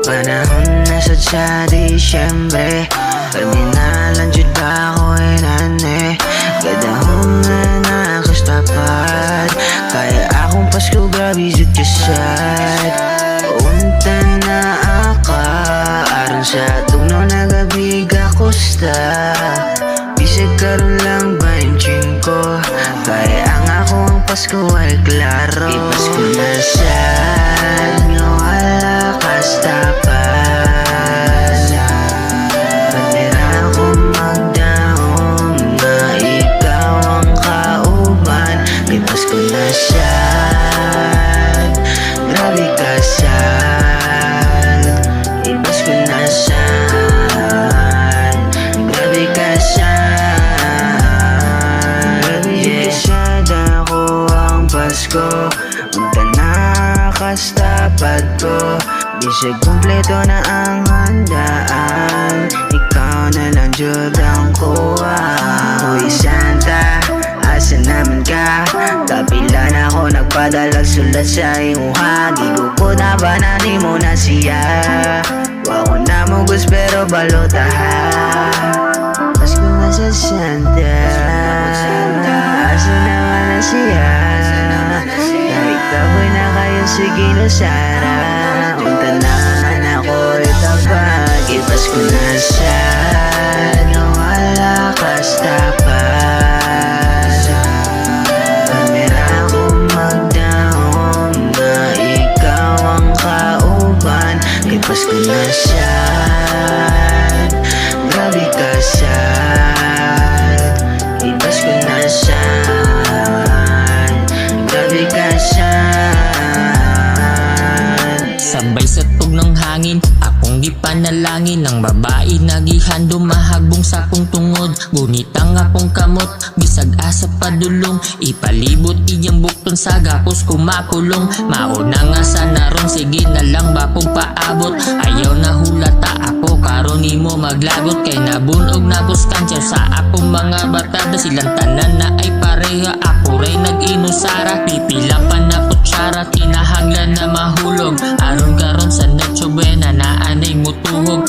Panahon na sa Disyembre, kardinalan jud ako inane. Gadahon nga nakastapat, kaya akong Pasko grabe jud kasad. Unta na aka, aron sa tugno nagabiga kusta. Bisag karon lang 25, kaya ang akong Pasko ay klaro. Ipasko na sad, nga wala kastapan. Patira akong magdaong, nga ikaw ang kauban. Ipasko na sad, grabe ka sad. Ipasko na sad, grabe ka sad. Grabe sad ako ang Pasko, unta nakastapat ko. Bisag kumpleto na ang handaan, ikaw na lang jud ang kuha. Uy Santa, asa naman ka? Kapila na ako nagpadalag sulat sa imuha. Gigupo na ba na di mo na siya? Wa ko na mo gusto pero balotaha. Pasko na sa Santa, asa naman na siya? Kahit kaboy na kayo sige no Sara. Unta naman ako itabag, ipasko na sad, nga wala kastapan. Kamera akong magdaong, nga ikaw ang kauban. Ipasko na sad, grabe ka sad. Ipasko na sad, grabe ka sad. Sabay sa tug ng hangin, akong gipanalangin. Ang babae nagihando mahagbong sa akong tungod. Gunit ang akong kamot, bisag asa padulong. Ipalibot iyang bukton sa gapos kumakulong. Mauna nga sa naron, sige na lang ba kong paabot. Ayaw na hulata ako, karon nimo maglagot. Kay nabunog na kuskansyaw sa akong mga batada. Silang tanan na ay pareha, ako ray nag-inusara. Pipila pa na kutsara, tinahanglan na mahulog. Aron karon sa Noche Buena na anay mutuhog.